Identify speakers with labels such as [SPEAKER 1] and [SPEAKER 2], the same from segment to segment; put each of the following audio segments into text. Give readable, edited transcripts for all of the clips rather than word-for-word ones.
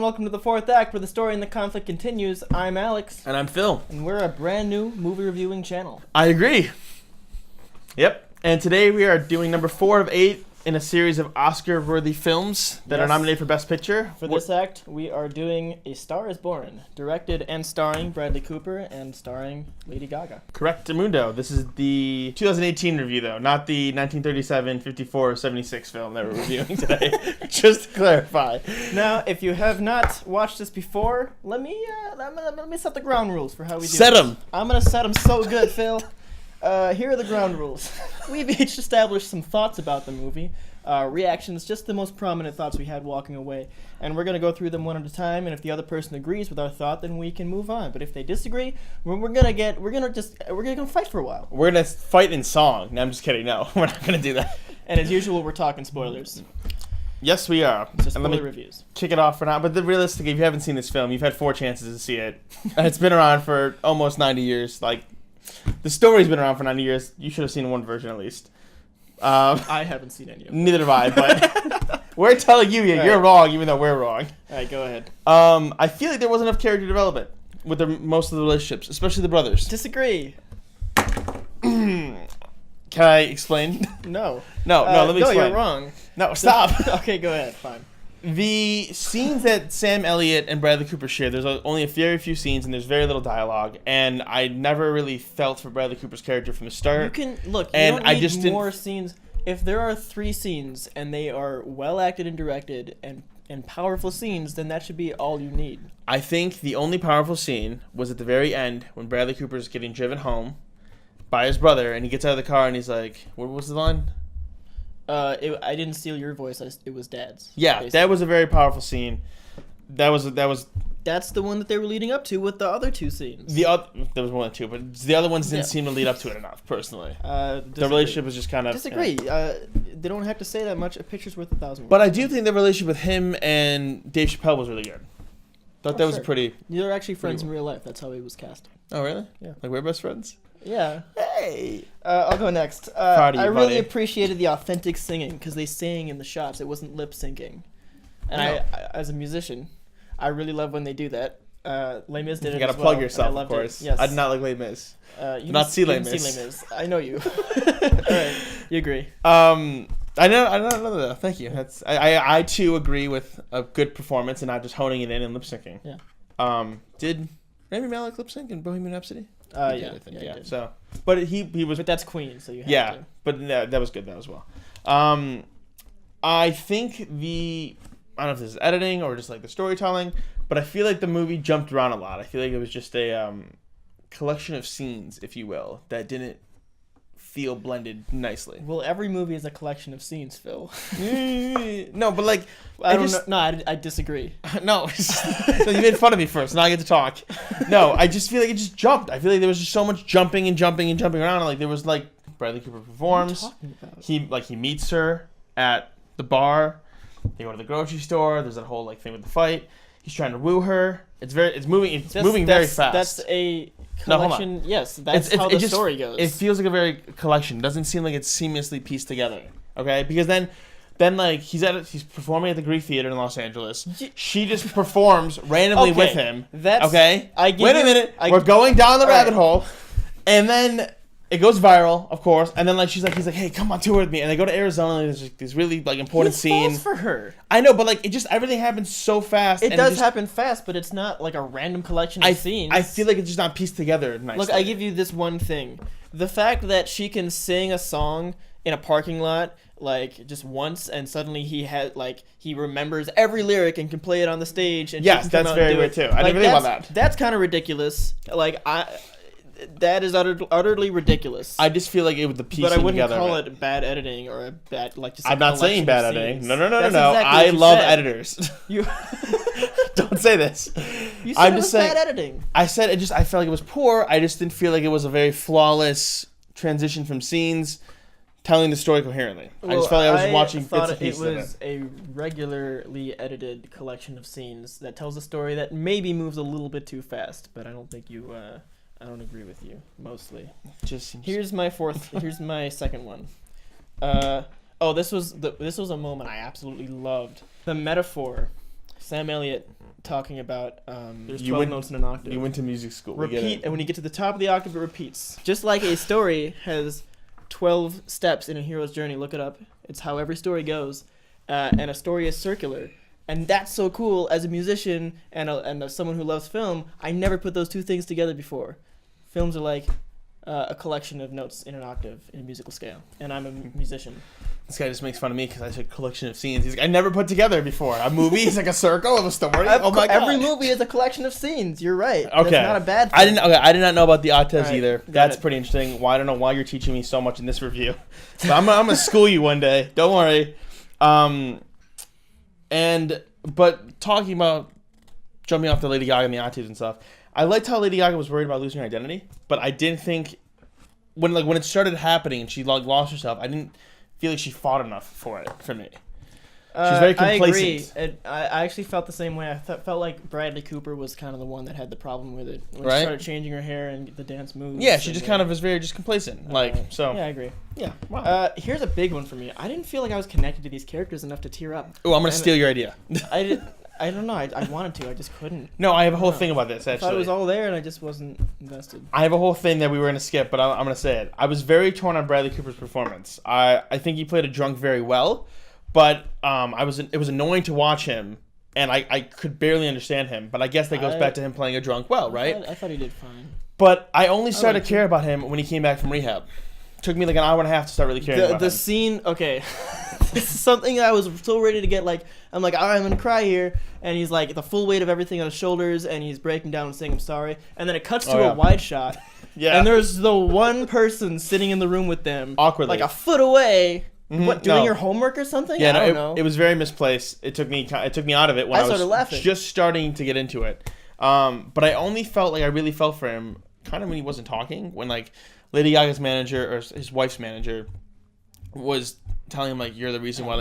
[SPEAKER 1] welcome to the fourth act where the story and the conflict continues. I'm Alex.
[SPEAKER 2] And I'm Phil.
[SPEAKER 1] And we're a brand new movie reviewing channel.
[SPEAKER 2] I agree. Yep. And today we are doing number 4 of 8 in a series of Oscar-worthy films that are nominated for Best Picture.
[SPEAKER 1] For this act, we are doing A Star is Born, directed and starring Bradley Cooper and starring Lady Gaga.
[SPEAKER 2] Correctamundo. This is the 2018 review, though, not the 1937, 54, 76 film that we're reviewing today. Just to clarify.
[SPEAKER 1] Now, if you have not watched this before, let me set the ground rules for how we do
[SPEAKER 2] Set
[SPEAKER 1] this.
[SPEAKER 2] them.
[SPEAKER 1] I'm going to set them so good, Phil. Here are the ground rules. We've each established some thoughts about the movie, reactions, just the most prominent thoughts we had walking away, and we're gonna go through them one at a time. And if the other person agrees with our thought, then we can move on. But if they disagree, we're gonna fight for a while.
[SPEAKER 2] We're gonna fight in song. No, I'm just kidding. No, we're not gonna do that.
[SPEAKER 1] And as usual, we're talking spoilers.
[SPEAKER 2] Yes, we are.
[SPEAKER 1] It's just
[SPEAKER 2] And let me
[SPEAKER 1] spoiler reviews.
[SPEAKER 2] kick it off for now. But realistically, if you haven't seen this film, you've had 4 chances to see it. It's been around for almost 90 years. The story's been around for 90 years. You should have seen one version at least.
[SPEAKER 1] I haven't seen any of them.
[SPEAKER 2] Neither have I, but we're telling you you're wrong, even though we're wrong.
[SPEAKER 1] All right, go ahead.
[SPEAKER 2] I feel like there wasn't enough character development with most of the relationships, especially the brothers.
[SPEAKER 1] Disagree.
[SPEAKER 2] Can I explain?
[SPEAKER 1] No.
[SPEAKER 2] No, let me explain.
[SPEAKER 1] No, you're wrong.
[SPEAKER 2] No, stop.
[SPEAKER 1] Okay, go ahead. Fine.
[SPEAKER 2] The scenes that Sam Elliott and Bradley Cooper share, there's only a very few scenes and there's very little dialogue, and I never really felt for Bradley Cooper's character from the start.
[SPEAKER 1] You can look. You
[SPEAKER 2] and
[SPEAKER 1] don't
[SPEAKER 2] I
[SPEAKER 1] need
[SPEAKER 2] just
[SPEAKER 1] more scenes. If there are 3 scenes and they are well acted and directed and powerful scenes, then that should be all you need.
[SPEAKER 2] I think the only powerful scene was at the very end when Bradley Cooper's getting driven home by his brother, and he gets out of the car and he's like, "What was the line?"
[SPEAKER 1] I didn't steal your voice. It was Dad's.
[SPEAKER 2] Yeah,
[SPEAKER 1] basically.
[SPEAKER 2] that was a very powerful scene. That was.
[SPEAKER 1] That's the one that they were leading up to with the other 2 scenes.
[SPEAKER 2] There was more than 2, but the other ones didn't seem to lead up to it enough. Personally, the relationship was just kind of
[SPEAKER 1] disagree. They don't have to say that much. A picture's worth 1,000 words.
[SPEAKER 2] But I do think the relationship with him and Dave Chappelle was really good. Thought that was a pretty.
[SPEAKER 1] They're actually friends in real life. That's how he was cast.
[SPEAKER 2] Oh really?
[SPEAKER 1] Yeah.
[SPEAKER 2] Like we're best friends.
[SPEAKER 1] Yeah.
[SPEAKER 2] Hey.
[SPEAKER 1] I'll go next.
[SPEAKER 2] Proud of you,
[SPEAKER 1] I really
[SPEAKER 2] buddy.
[SPEAKER 1] appreciated the authentic singing because they sang in the shots. It wasn't lip syncing. And I, as a musician, I really love when they do that. Les Mis did it.
[SPEAKER 2] You gotta
[SPEAKER 1] as
[SPEAKER 2] plug
[SPEAKER 1] well,
[SPEAKER 2] yourself,
[SPEAKER 1] and I
[SPEAKER 2] of
[SPEAKER 1] loved
[SPEAKER 2] course.
[SPEAKER 1] It. Yes.
[SPEAKER 2] I did not like Les Mis.
[SPEAKER 1] You
[SPEAKER 2] not see Les
[SPEAKER 1] didn't
[SPEAKER 2] Mis.
[SPEAKER 1] see Les Mis. I know you. All right, you agree.
[SPEAKER 2] I know that. Thank you. I too agree with a good performance and not just honing it in and lip syncing.
[SPEAKER 1] Yeah.
[SPEAKER 2] Did Rami Malek lip sync in Bohemian Rhapsody?
[SPEAKER 1] Yeah.
[SPEAKER 2] I think,
[SPEAKER 1] He did.
[SPEAKER 2] So, but he was.
[SPEAKER 1] But that's Queen, so you have
[SPEAKER 2] Yeah,
[SPEAKER 1] to.
[SPEAKER 2] but that was good. That as well. I think I don't know if this is editing or just like the storytelling, but I feel like the movie jumped around a lot. I feel like it was just a collection of scenes, if you will, that didn't feel blended nicely.
[SPEAKER 1] Well, every movie is a collection of scenes, Phil.
[SPEAKER 2] No, but like
[SPEAKER 1] I don't know. No, I disagree.
[SPEAKER 2] No, you made fun of me first. Now I get to talk. No, I just feel like it just jumped. I feel like there was just so much jumping and jumping and jumping around. Like there was like Bradley Cooper performs.
[SPEAKER 1] What are you talking about?
[SPEAKER 2] He meets her at the bar. They go to the grocery store. There's that whole like thing with the fight. He's trying to woo her. It's moving very fast.
[SPEAKER 1] That's a
[SPEAKER 2] No, hold on.
[SPEAKER 1] collection. Yes, that's how the story goes.
[SPEAKER 2] It feels like a very collection. It doesn't seem like it's seamlessly pieced together. Okay, because then like he's performing at the Greek Theater in Los Angeles. She just performs randomly with him. Okay. Wait a minute. We're going down the rabbit hole, and then it goes viral, of course. And then he's like, hey, come on tour with me. And they go to Arizona. And there's like this really like important scene.
[SPEAKER 1] Falls for her.
[SPEAKER 2] I know, but like everything happens so fast.
[SPEAKER 1] It does happen fast, but it's not like a random collection of scenes.
[SPEAKER 2] I feel like it's just not pieced together nicely.
[SPEAKER 1] Look, I give you this one thing: the fact that she can sing a song in a parking lot like just once, and suddenly he remembers every lyric and can play it on the stage. And
[SPEAKER 2] yes, that's very weird too. I didn't think about that.
[SPEAKER 1] That's kind of ridiculous. That is utterly ridiculous.
[SPEAKER 2] I just feel like it was the piecing together.
[SPEAKER 1] But I wouldn't call it bad editing or a bad just.
[SPEAKER 2] I'm not saying bad editing. No.
[SPEAKER 1] That's
[SPEAKER 2] I
[SPEAKER 1] exactly
[SPEAKER 2] love
[SPEAKER 1] said.
[SPEAKER 2] editors.
[SPEAKER 1] You
[SPEAKER 2] don't say this.
[SPEAKER 1] You said it was bad editing.
[SPEAKER 2] I said it. I felt like it was poor. I just didn't feel like it was a very flawless transition from scenes, telling the story coherently. I just felt like I was watching bits and pieces of it.
[SPEAKER 1] It was a regularly edited collection of scenes that tells a story that maybe moves a little bit too fast, but I don't think you. I don't agree with you mostly.
[SPEAKER 2] Just seems...
[SPEAKER 1] Here's my second one. This was a moment I absolutely loved. The metaphor Sam Elliott talking about there's 12
[SPEAKER 2] You went-
[SPEAKER 1] notes in an octave.
[SPEAKER 2] You went to music school. We get
[SPEAKER 1] Repeat,
[SPEAKER 2] it.
[SPEAKER 1] and when you get to the top of the octave, it repeats. Just like a story has 12 steps in a hero's journey. Look it up. It's how every story goes, and a story is circular. And that's so cool. As a musician and as someone who loves film, I never put those two things together before. Films are like a collection of notes in an octave in a musical scale, and I'm a musician.
[SPEAKER 2] This guy just makes fun of me because I said collection of scenes. He's like, I never put together before. A movie is like a circle of a story. Oh my god!
[SPEAKER 1] Every movie is a collection of scenes. You're right.
[SPEAKER 2] Okay,
[SPEAKER 1] That's not a bad thing.
[SPEAKER 2] I did not know about the octaves
[SPEAKER 1] All right,
[SPEAKER 2] either.
[SPEAKER 1] got
[SPEAKER 2] That's
[SPEAKER 1] it.
[SPEAKER 2] pretty interesting. Well, I don't know why you're teaching me so much in this review. But I'm gonna school you one day. Don't worry. But talking about jumping off the Lady Gaga and the octaves and stuff, I liked how Lady Gaga was worried about losing her identity, but I didn't think when it started happening and she lost herself, I didn't feel like she fought enough for it for me. She's very complacent.
[SPEAKER 1] I agree. I actually felt the same way. I felt like Bradley Cooper was kind of the one that had the problem with it when she started changing her hair and the dance moves.
[SPEAKER 2] Yeah, she just kind of was very just complacent. So.
[SPEAKER 1] Yeah, I agree.
[SPEAKER 2] Yeah. Wow.
[SPEAKER 1] Here's a big one for me. I didn't feel like I was connected to these characters enough to tear up.
[SPEAKER 2] Oh, I'm gonna steal your idea.
[SPEAKER 1] I don't know. I wanted to. I just couldn't.
[SPEAKER 2] No, I have a whole thing about this, actually.
[SPEAKER 1] I thought it was all there, and I just wasn't invested.
[SPEAKER 2] I have a whole thing that we were going to skip, but I'm going to say it. I was very torn on Bradley Cooper's performance. I think he played a drunk very well, but it was annoying to watch him, and I could barely understand him. But I guess that goes back to him playing a drunk well, right?
[SPEAKER 1] I thought he did fine.
[SPEAKER 2] But I only started to care about him when he came back from rehab. Took me like an hour and a half to start really caring about him.
[SPEAKER 1] The scene, okay. This is something I was so ready to get, like, I'm like, all right, I'm going to cry here. And he's like, the full weight of everything on his shoulders, and he's breaking down and saying, I'm sorry. And then it cuts to a wide shot. Yeah. And there's the one person sitting in the room with them.
[SPEAKER 2] Awkwardly.
[SPEAKER 1] Like a foot away. Mm-hmm. What, doing your homework or something?
[SPEAKER 2] Yeah,
[SPEAKER 1] I don't know.
[SPEAKER 2] It was very misplaced. It took me out of it when I was
[SPEAKER 1] laughing.
[SPEAKER 2] Just starting to get into it. But I only felt like I really felt for him kind of when he wasn't talking, when like Lady Gaga's manager or his wife's manager was telling him like, you're the reason why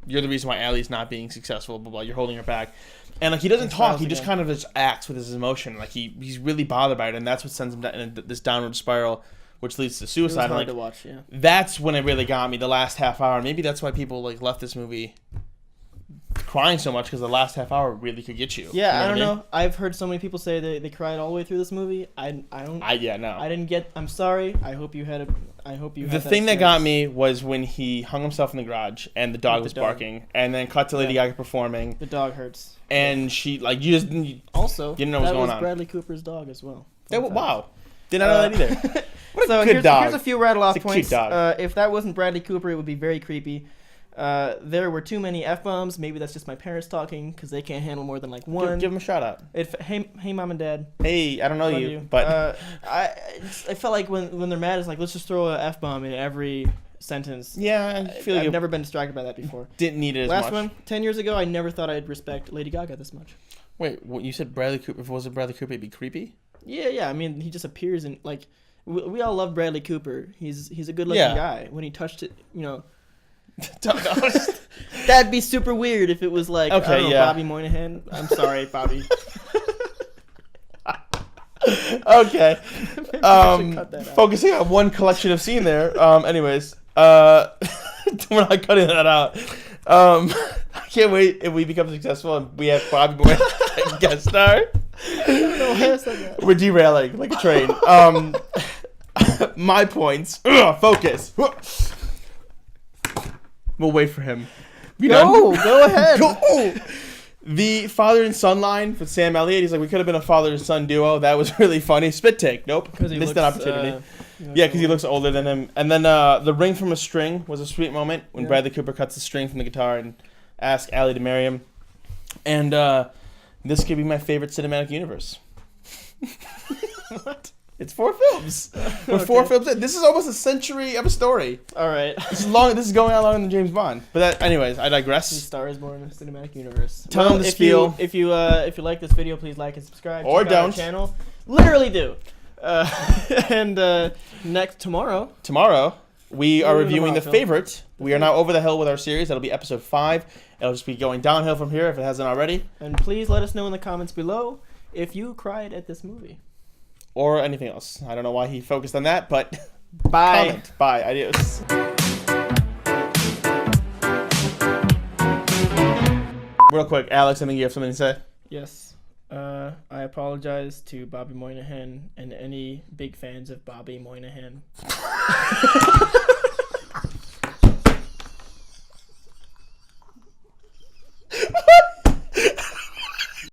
[SPEAKER 2] you're the reason why Allie's not being successful, blah blah, you're holding her back. And like he doesn't talk, he just kind of just acts with his emotion. Like he's really bothered by it, and that's what sends him in this downward spiral, which leads to suicide.
[SPEAKER 1] It was hard to watch, yeah.
[SPEAKER 2] That's when it really got me, the last half hour. Maybe that's why people like left this movie crying so much, because the last half hour really could get you.
[SPEAKER 1] Yeah, I don't know. I've heard so many people say they cried all the way through this movie. I didn't get. I'm sorry. I hope you had. The
[SPEAKER 2] thing that got me was when he hung himself in the garage and the dog was barking, and then cut to Lady Gaga performing.
[SPEAKER 1] The dog hurts.
[SPEAKER 2] And she like you didn't know what's going on.
[SPEAKER 1] That was Bradley Cooper's dog as well.
[SPEAKER 2] Wow, did not know that either. What a good
[SPEAKER 1] dog.
[SPEAKER 2] Here's
[SPEAKER 1] a few rattle off points.
[SPEAKER 2] Cute dog.
[SPEAKER 1] If that wasn't Bradley Cooper, it would be very creepy. There were too many F-bombs. Maybe that's just my parents talking because they can't handle more than like one.
[SPEAKER 2] Give them a shout out.
[SPEAKER 1] Hey, mom and dad.
[SPEAKER 2] Hey, I don't know you, but
[SPEAKER 1] I felt like when they're mad, it's like let's just throw a F-bomb in every sentence.
[SPEAKER 2] Yeah, I feel like
[SPEAKER 1] I've never been distracted by that before.
[SPEAKER 2] Didn't need it as much.
[SPEAKER 1] Last one, 10 years ago, I never thought I'd respect Lady Gaga this much.
[SPEAKER 2] Wait, what, you said Bradley Cooper? If it wasn't Bradley Cooper, it'd be creepy?
[SPEAKER 1] Yeah. I mean, he just appears in like we all love Bradley Cooper. He's a good-looking guy. When he touched it, that'd be super weird if it was like Bobby Moynihan. I'm sorry, Bobby.
[SPEAKER 2] Okay. Focusing on one collection of scene there. Anyways, we're not cutting that out. I can't wait if we become successful and we have Bobby Moynihan guest star.
[SPEAKER 1] I don't know why I said that.
[SPEAKER 2] We're derailing like a train. My points. Focus. We'll wait for him.
[SPEAKER 1] Go ahead.
[SPEAKER 2] Go. The father and son line with Sam Elliott. He's like, we could have been a father and son duo. That was really funny. Spit take. Nope. Missed an opportunity. Yeah, because he looks older than him. And then the ring from a string was a sweet moment when Bradley Cooper cuts the string from the guitar and asks Allie to marry him. And this could be my favorite cinematic universe. What? It's 4 films. We're 4 films in. This is almost a century of a story.
[SPEAKER 1] All right.
[SPEAKER 2] This is going on longer than James Bond. But anyways, I digress.
[SPEAKER 1] Star is Born in the cinematic universe.
[SPEAKER 2] Tell them the spiel.
[SPEAKER 1] If you like this video, please like and subscribe.
[SPEAKER 2] Or
[SPEAKER 1] Check out our channel. Literally do. And tomorrow we are reviewing The Favorite. We are now over the hill with our series. That'll be episode 5. It'll just be going downhill from here if it hasn't already. And please let us know in the comments below if you cried at this movie.
[SPEAKER 2] Or anything else. I don't know why he focused on that, but
[SPEAKER 1] bye.
[SPEAKER 2] Comment. Bye. Adios. Real quick, Alex, I think you have something to say.
[SPEAKER 1] Yes. I apologize to Bobby Moynihan and any big fans of Bobby Moynihan.